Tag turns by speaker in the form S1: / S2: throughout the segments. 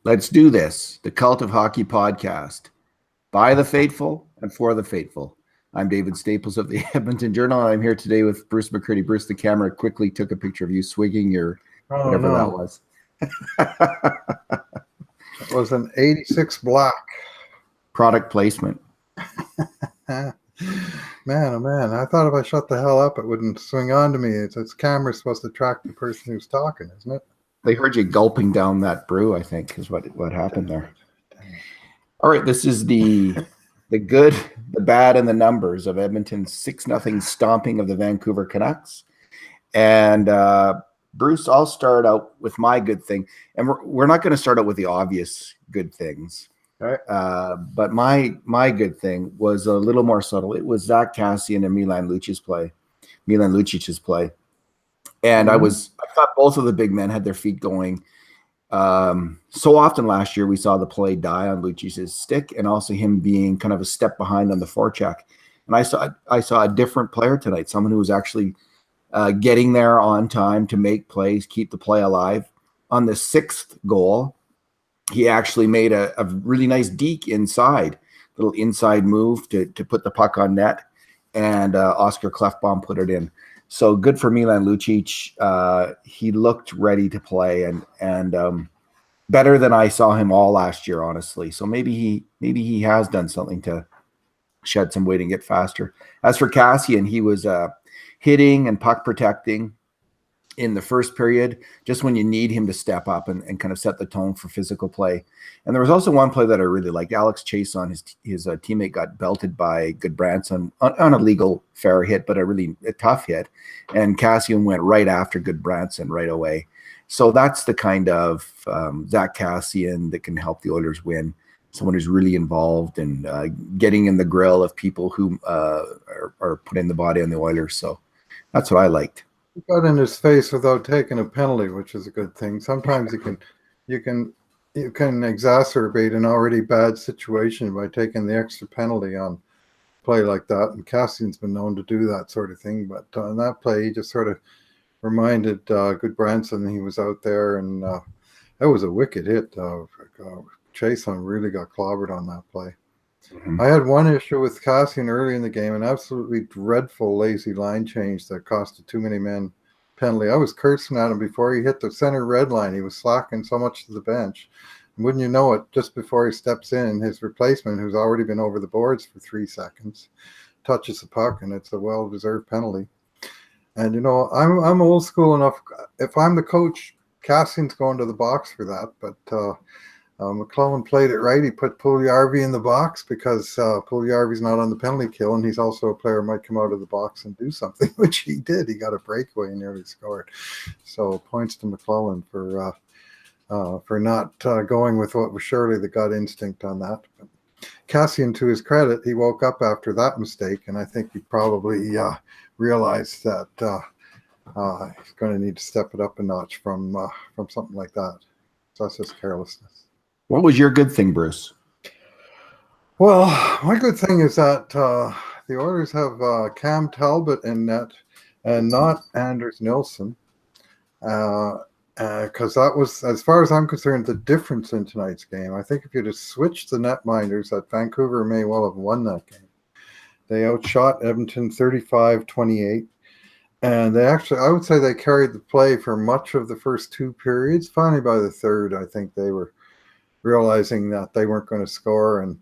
S1: Let's do this. The Cult of Hockey podcast. By the faithful and for the faithful. I'm David Staples of the Edmonton Journal. I'm here today with Bruce McCurdy. Bruce, the camera quickly took a picture of you swigging your whatever that was.
S2: It was an 86 black.
S1: Product placement.
S2: Man, oh man. I thought if I shut the hell up, it wouldn't swing on to me. It's camera's supposed to track the person who's talking, isn't it?
S1: They heard you gulping down that brew, I think, is what happened there. All right, this is the good, the bad, and the numbers of Edmonton's 6-0 stomping of the Vancouver Canucks. And Bruce, I'll start out with my good thing. And we're not going to start out with the obvious good things.
S2: All right.
S1: But my good thing was a little more subtle. It was Zack Kassian and Milan Lucic's play. And I thought both of the big men had their feet going. So often last year we saw the play die on Lucic's stick, and also him being kind of a step behind on the forecheck. And I saw a different player tonight, someone who was actually getting there on time to make plays, keep the play alive. On the sixth goal, he actually made a really nice deke inside, little inside move to put the puck on net, and Oscar Klefbom put it in. So good for Milan Lucic. He looked ready to play and better than I saw him all last year, honestly. So maybe he has done something to shed some weight and get faster. As for Kassian, he was hitting and puck protecting in the first period, just when you need him to step up and kind of set the tone for physical play. And there was also one play that I really liked. Alex Chason, his teammate, got belted by Goodbranson on a legal fair hit, but a tough hit. And Kassian went right after Goodbranson right away. So that's the kind of Zack Kassian that can help the Oilers win. Someone who's really involved and getting in the grill of people who are putting the body on the Oilers. So that's what I liked.
S2: He got in his face without taking a penalty, which is a good thing. Sometimes you can exacerbate an already bad situation by taking the extra penalty on play like that. And Kassian's been known to do that sort of thing. But on that play, he just sort of reminded Goodbranson he was out there, and that was a wicked hit. Chason really got clobbered on that play. Mm-hmm. I had one issue with Kassian early in the game, an absolutely dreadful lazy line change that cost a too many men penalty. I was cursing at him before he hit the center red line. He was slacking so much to the bench. And wouldn't you know it, just before he steps in, his replacement, who's already been over the boards for 3 seconds, touches the puck, and it's a well-deserved penalty. And, I'm old school enough. If I'm the coach, Kassian's going to the box for that, but McClellan played it right. He put Puljujarvi in the box because Puljujarvi's not on the penalty kill, and he's also a player who might come out of the box and do something, which he did. He got a breakaway and nearly scored. So points to McClellan for not going with what was surely the gut instinct on that. But Kassian, to his credit, he woke up after that mistake, and I think he probably realized that he's going to need to step it up a notch from something like that. So that's just carelessness.
S1: What was your good thing, Bruce?
S2: Well, my good thing is that the Oilers have Cam Talbot in net and not Anders Nilsson, because that was, as far as I'm concerned, the difference in tonight's game. I think if you'd have switched the netminders, that Vancouver may well have won that game. They outshot Edmonton 35-28, and I would say they carried the play for much of the first 2 periods. Finally, by the third, I think they were realizing that they weren't going to score and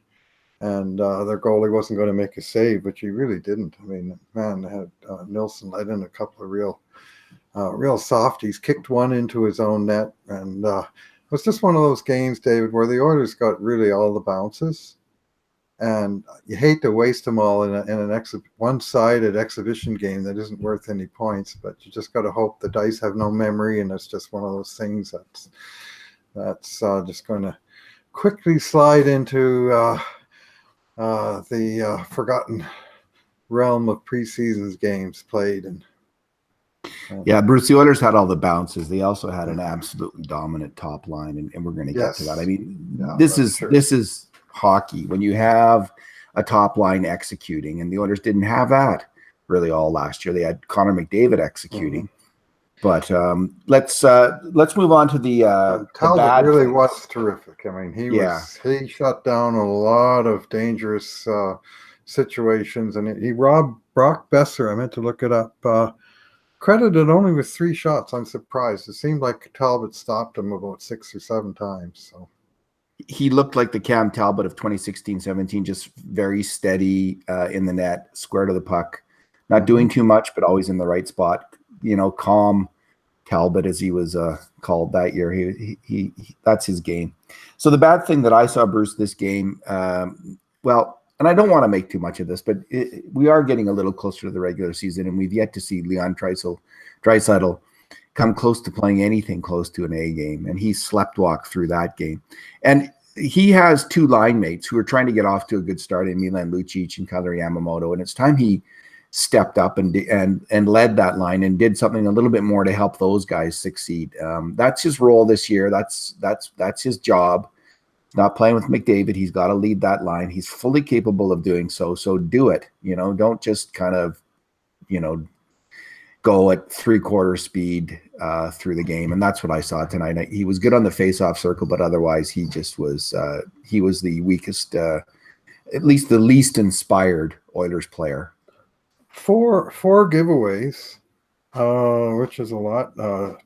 S2: their goalie wasn't going to make a save, which he really didn't. I mean, man, had Nilsson let in a couple of real softies, kicked one into his own net, and it was just one of those games, David, where the Oilers got really all the bounces, and you hate to waste them all in an one-sided exhibition game that isn't worth any points, but you just got to hope the dice have no memory, and it's just one of those things that's just going to quickly slide into the forgotten realm of preseason's games played. And
S1: yeah, Bruce, the Oilers had all the bounces. They also had an absolutely dominant top line, and we're going to get to that. I mean, this is hockey. When you have a top line executing, and the Oilers didn't have that really all last year. They had Connor McDavid executing. But let's move on to the
S2: Talbot
S1: bad
S2: really
S1: things.
S2: was terrific. I mean, he shut down a lot of dangerous situations, and he robbed Brock Besser. I meant to look it up. Credited only with 3 shots. I'm surprised. It seemed like Talbot stopped him about 6 or 7 times. So
S1: he looked like the Cam Talbot of 2016-17, just very steady in the net, square to the puck, not doing too much, but always in the right spot. Calm Talbot, as he was called that year. He that's his game. So the bad thing that I saw, Bruce, this game, and I don't want to make too much of this, but we are getting a little closer to the regular season, and we've yet to see Leon Draisaitl come close to playing anything close to an A game, and he sleptwalked through that game. And he has 2 line mates who are trying to get off to a good start in Milan Lucic and Kailer Yamamoto, and it's time he stepped up and led that line and did something a little bit more to help those guys succeed. That's his role this year. That's his job. Not playing with McDavid. He's got to lead that line. He's fully capable of doing so. So do it. Don't just kind of, go at 3/4 speed through the game. And that's what I saw tonight. He was good on the face-off circle, but otherwise he just was, he was the weakest, at least the least inspired Oilers player.
S2: 4 giveaways, which is a lot,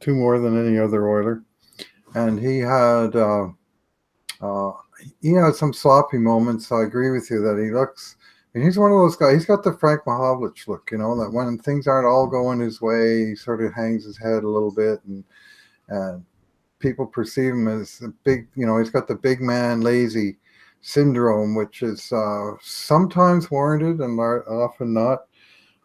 S2: 2 more than any other Oiler. And he had some sloppy moments. I agree with you that he looks, and he's one of those guys. He's got the Frank Mahovlich look, that when things aren't all going his way, he sort of hangs his head a little bit, and people perceive him as a big, he's got the big man lazy syndrome, which is sometimes warranted and often not.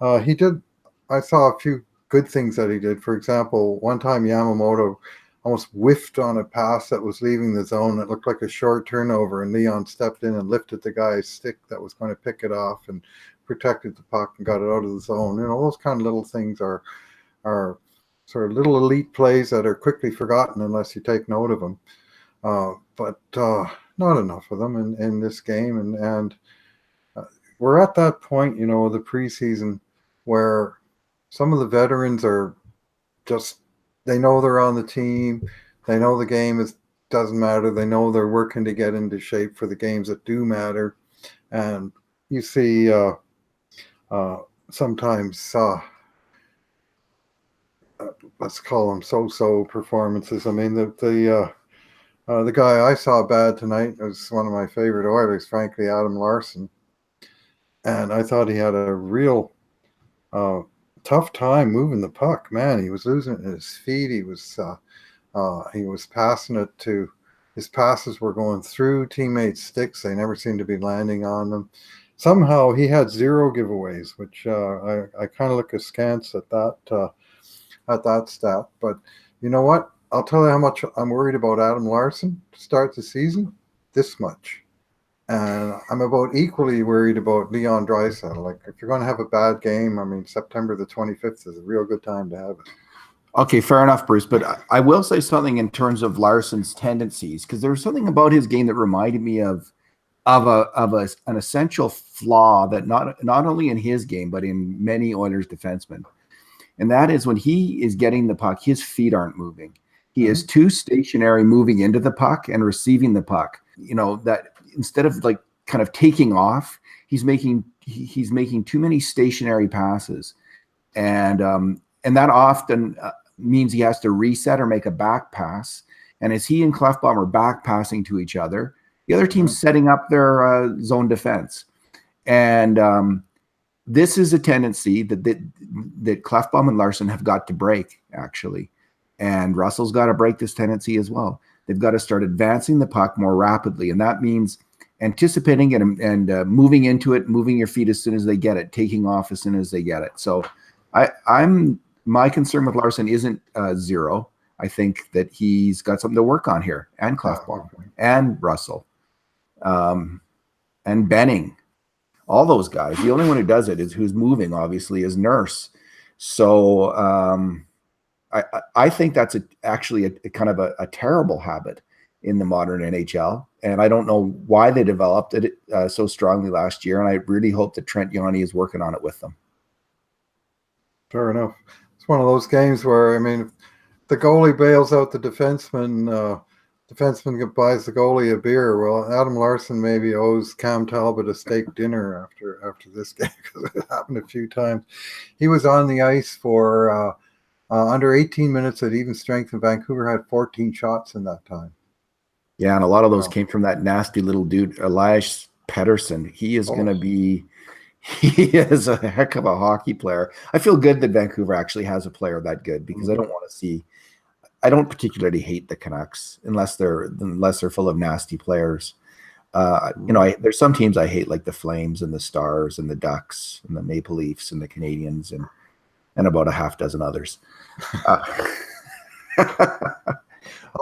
S2: I saw a few good things that he did. For example, one time Yamamoto almost whiffed on a pass that was leaving the zone. It looked like a short turnover, and Leon stepped in and lifted the guy's stick that was going to pick it off and protected the puck and got it out of the zone. Those kind of little things are sort of little elite plays that are quickly forgotten unless you take note of them. But not enough of them in this game. And we're at that point, the preseason where some of the veterans are just, they know they're on the team. They know the game doesn't matter. They know they're working to get into shape for the games that do matter. And you see sometimes, let's call them so-so performances. I mean, the guy I saw bad tonight was one of my favorite Oilers, frankly, Adam Larson. And I thought he had a real tough time moving the puck. Man, he was losing his feet. He was passing it to, his passes were going through teammates' sticks. They never seemed to be landing on them. Somehow he had 0 giveaways, which I kind of look askance at that stat. But you know what? I'll tell you how much I'm worried about Adam Larson to start the season. This much. And I'm about equally worried about Leon Draisaitl. Like, if you're going to have a bad game, I mean, September the 25th is a real good time to have it.
S1: Okay, fair enough, Bruce. But I will say something in terms of Larson's tendencies, because there was something about his game that reminded me of an essential flaw that not only in his game, but in many Oilers defensemen. And that is when he is getting the puck, his feet aren't moving. He is too stationary moving into the puck and receiving the puck. That instead of like kind of taking off, he's making too many stationary passes, and that often means he has to reset or make a back pass. And as he and Klefbom are back passing to each other, the other team's setting up their zone defense, and this is a tendency that Klefbom and Larson have got to break, actually, and Russell's got to break this tendency as well. They've got to start advancing the puck more rapidly, and that means anticipating it and moving into it, moving your feet as soon as they get it, taking off as soon as they get it. So my concern with Larson isn't 0. I think that he's got something to work on here, and Klefbom and Russell and Benning, all those guys. The only one who does it is who's moving, obviously, is Nurse. So I think that's actually a kind of a terrible habit in the modern NHL, and I don't know why they developed it so strongly last year, and I really hope that Trent Yanni is working on it with them.
S2: Fair enough. It's one of those games where, I mean, if the goalie bails out the defenseman, defenseman buys the goalie a beer. Well, Adam Larson maybe owes Cam Talbot a steak dinner after this game, because it happened a few times. He was on the ice for under 18 minutes at even strength, and Vancouver had 14 shots in that time.
S1: Yeah, and a lot of those came from that nasty little dude, Elias Pettersson. He is going to be – he is a heck of a hockey player. I feel good that Vancouver actually has a player that good, because I don't want to see – I don't particularly hate the Canucks unless they're full of nasty players. There's some teams I hate, like the Flames and the Stars and the Ducks and the Maple Leafs and the Canadians and about a half dozen others.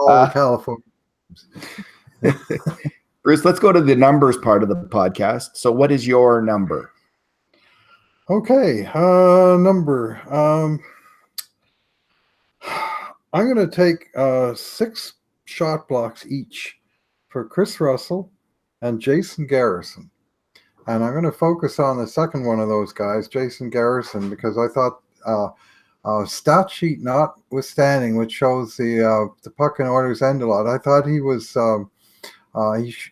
S2: California.
S1: Bruce, let's go to the numbers part of the podcast. So what is your number?
S2: Okay, number. I'm going to take 6 shot blocks each for Chris Russell and Jason Garrison. And I'm going to focus on the second one of those guys, Jason Garrison, because I thought stat sheet notwithstanding, which shows the puck and Oilers end a lot, I thought he was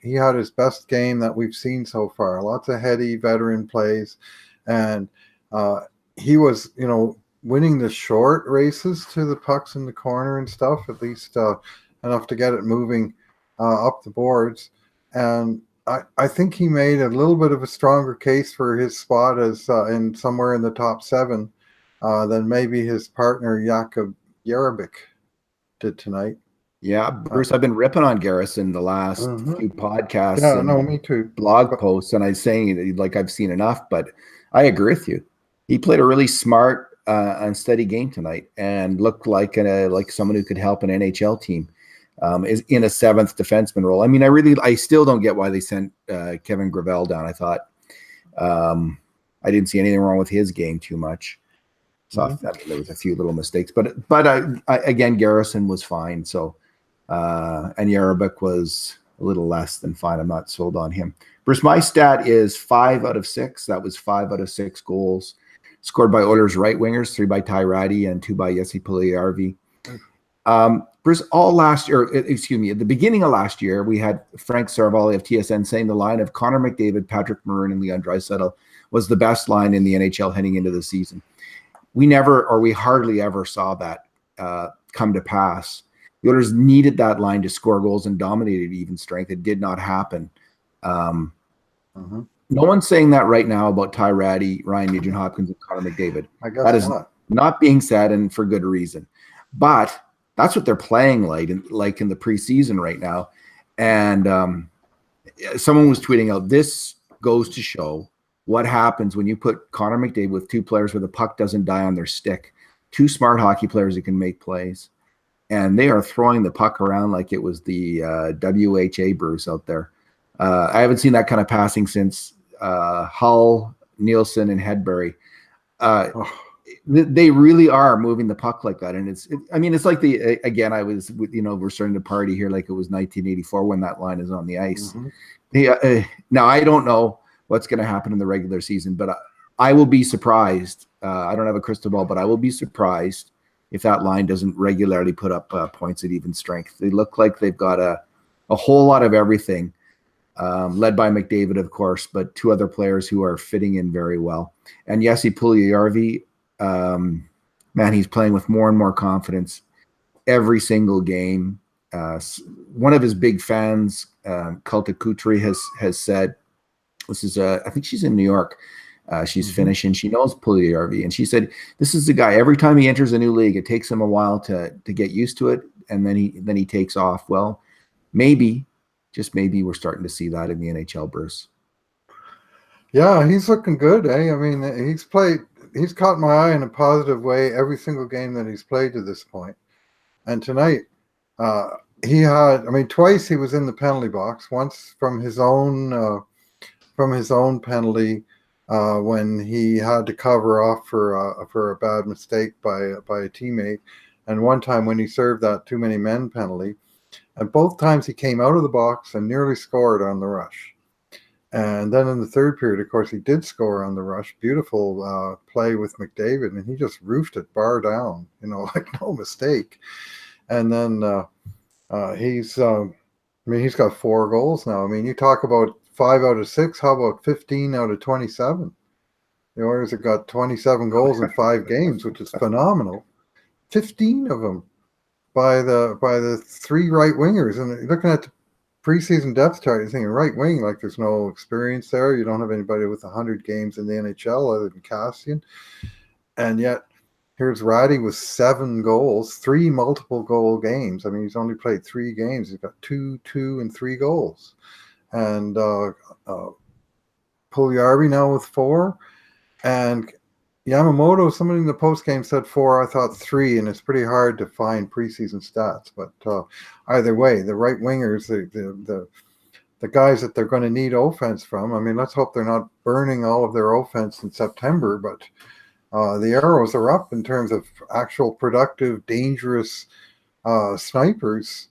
S2: he had his best game that we've seen so far. Lots of heady veteran plays, and he was, winning the short races to the pucks in the corner and stuff, at least enough to get it moving up the boards. And I think he made a little bit of a stronger case for his spot as in somewhere in the top 7 than maybe his partner Jakub Jerabek did tonight.
S1: Yeah, Bruce, I've been ripping on Garrison the last few podcasts.
S2: Yeah, no, me too.
S1: Blog posts, and I'm saying like I've seen enough, but I agree with you. He played a really smart and steady game tonight, and looked like someone who could help an NHL team. Is in a 7th defenseman role. I mean, I still don't get why they sent Kevin Gravel down. I thought I didn't see anything wrong with his game too much. So there was a few little mistakes, but again, Garrison was fine. So and Jerabek was a little less than fine. I'm not sold on him. Bruce, my stat is 5 out of 6. That was 5 out of 6 goals scored by Oilers right wingers, 3 by Ty Rattie and 2 by Jesse Puljujarvi. Bruce, all last year, excuse me, at the beginning of last year, we had Frank Saravalli of TSN saying the line of Connor McDavid, Patrick Maroon, and Leon Draisaitl was the best line in the NHL heading into the season. We hardly ever saw that come to pass. The Oilers needed that line to score goals and dominated even strength. It did not happen. No one's saying that right now about Ty Rattie, Ryan Nugent-Hopkins, and Connor McDavid.
S2: I guess
S1: that is not being said, and for good reason. But that's what they're playing like in the preseason right now. And someone was tweeting out, this goes to show what happens when you put Connor McDavid with 2 players where the puck doesn't die on their stick, 2 smart hockey players who can make plays. And they are throwing the puck around like it was the WHA Bruce out there. I haven't seen that kind of passing since Hull, Nielsen, and Hedberg. They really are moving the puck like that. And it's like we're starting to party here like it was 1984 when that line is on the ice. Now, I don't know what's going to happen in the regular season, but I will be surprised. I don't have a crystal ball, but I will be surprised if that line doesn't regularly put up points at even strength. They look like they've got a whole lot of everything, led by McDavid, of course, but 2 other players who are fitting in very well. And Jesse Puljujarvi, man, he's playing with more and more confidence every single game. One of his big fans, Kulta Kutri, has said, this is I think she's in New York. She's Finnish, and she knows Puljujarvi, and she said this is the guy. Every time he enters a new league, it takes him a while to get used to it, and then he takes off. Well, maybe, just maybe, we're starting to see that in the NHL, Bruce.
S2: Yeah, he's looking good, eh? I mean, he's caught my eye in a positive way every single game that he's played to this point. And tonight, twice he was in the penalty box. Once from his own penalty, when he had to cover off for a bad mistake by a teammate, and one time when he served that too many men penalty. And both times he came out of the box and nearly scored on the rush. And then in the third period, of course, he did score on the rush. Beautiful play with McDavid, and he just roofed it bar down, like no mistake. And then he's got 4 goals now. I mean, you talk about 5 out of 6. How about 15 out of 27? The Oilers have got 27 goals in 5 games, which is phenomenal. 15 of them by the 3 right wingers. And looking at the preseason depth chart, you're thinking right wing, like there's no experience there. You don't have anybody with 100 games in the NHL other than Kassian. And yet, here's Rattie with 7 goals, 3 multiple goal games. I mean, he's only played 3 games. He's got 2, and 3 goals. And Puljujarvi now with 4. And Yamamoto, somebody in the post game said 4. I thought 3, and it's pretty hard to find preseason stats. But either way, the right wingers, the guys that they're going to need offense from. I mean, let's hope they're not burning all of their offense in September. But the arrows are up in terms of actual productive, dangerous snipers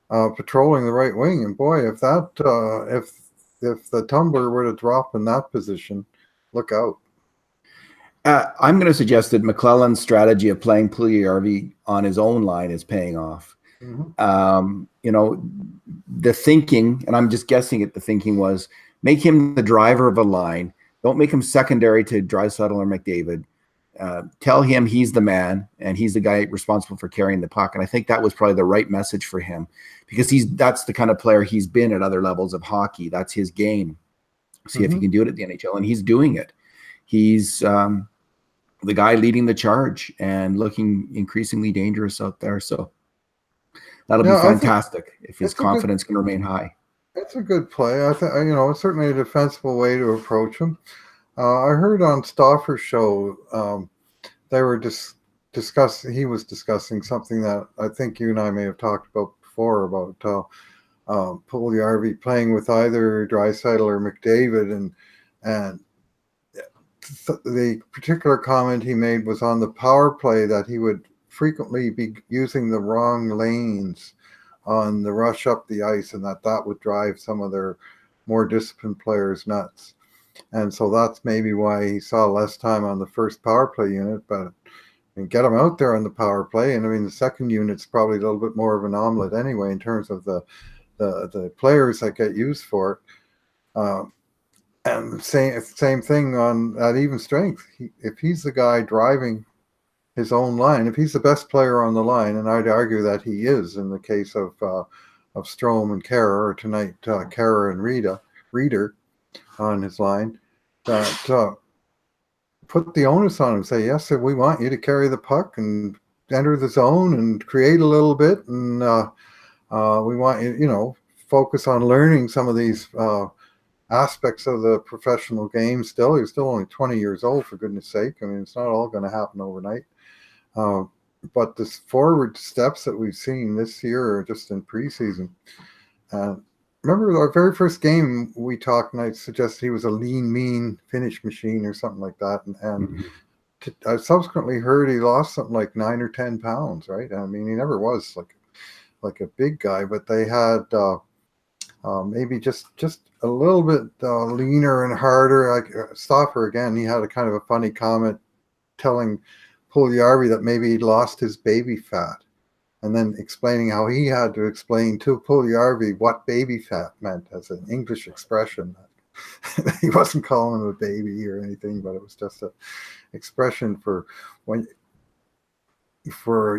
S2: patrolling the right wing. And boy, if the tumbler were to drop in that position, look out.
S1: I'm going to suggest that McClellan's strategy of playing Puljujarvi on his own line is paying off. Mm-hmm. The thinking, and I'm just guessing the thinking was make him the driver of a line. Don't make him secondary to Draisaitl or McDavid. Tell him he's the man and he's the guy responsible for carrying the puck. And I think that was probably the right message for him because that's the kind of player he's been at other levels of hockey. That's his game. See if he can do it at the NHL, and he's doing it. He's the guy leading the charge and looking increasingly dangerous out there. So that'll be fantastic if his confidence can remain high.
S2: It's a good play. I think it's certainly a defensible way to approach him. I heard on Stauffer's show they were discussing. He was discussing something that I think you and I may have talked about before about Puljujarvi playing with either Draisaitl or McDavid, and the particular comment he made was on the power play that he would frequently be using the wrong lanes on the rush up the ice, and that would drive some of their more disciplined players nuts. And so that's maybe why he saw less time on the first power play unit, but get him out there on the power play. And I mean, the second unit's probably a little bit more of an omelet anyway in terms of the players that get used for it. And same thing on at even strength. If he's the guy driving his own line, if he's the best player on the line, and I'd argue that he is in the case of Strome and Kara, or tonight Kara and Reeder on his line, that put the onus on him. Say, yes, we want you to carry the puck and enter the zone and create a little bit, and we want you, focus on learning some of these aspects of the professional game. Still, you're still only 20 years old, for goodness sake. I mean, it's not all going to happen overnight. But the forward steps that we've seen this year are just in preseason. Remember our very first game we talked, and I suggested he was a lean, mean finish machine or something like that. And I subsequently heard he lost something like 9 or 10 pounds, right? I mean, he never was like a big guy, but they had maybe just a little bit leaner and harder. Like Stauffer, again, he had a kind of a funny comment telling Puljujarvi that maybe he'd lost his baby fat, and then explaining how he had to explain to Puljujarvi what baby fat meant as an English expression. He wasn't calling him a baby or anything, but it was just an expression for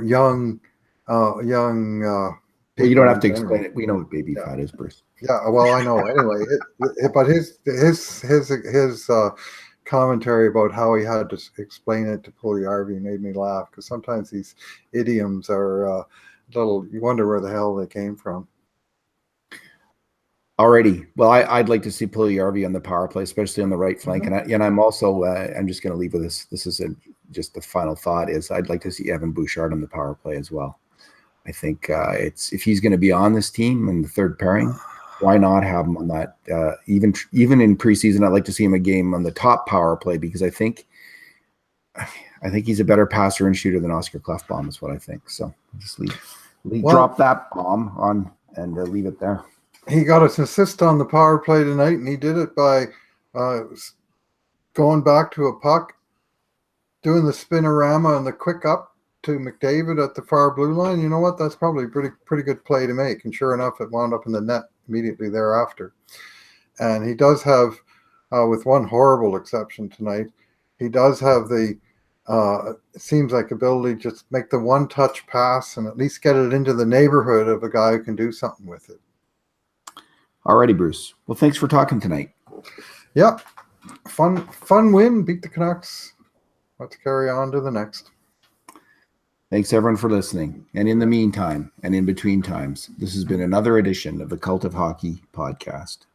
S2: young.
S1: Well, you don't have to explain it. We know what baby fat is, Bruce.
S2: Yeah, well, I know. Anyway, but his commentary about how he had to explain it to Puljujarvi made me laugh, because sometimes these idioms are little. You wonder where the hell they came from.
S1: Alrighty. Well, I'd like to see Puljujarvi on the power play, especially on the right flank, and I'm also I'm just going to leave with this. This is just the final thought is I'd like to see Evan Bouchard on the power play as well. I think if he's going to be on this team in the third pairing, why not have him on that? Even in preseason, I'd like to see him a game on the top power play, because I think he's a better passer and shooter than Oscar Klefbom is what I think. So just drop that bomb on and leave it there.
S2: he got an assist on the power play tonight, and he did it by going back to a puck, doing the spinorama and the quick up to McDavid at the far blue line. You know what? That's probably a pretty good play to make. And sure enough, it wound up in the net immediately thereafter. And he does have, with one horrible exception tonight, he does have the, it seems like ability to just make the one-touch pass and at least get it into the neighborhood of a guy who can do something with it.
S1: Alrighty, Bruce. Well, thanks for talking tonight.
S2: Yep. Fun win. Beat the Canucks. Let's carry on to the next.
S1: Thanks, everyone, for listening. And in the meantime, and in between times, this has been another edition of the Cult of Hockey podcast.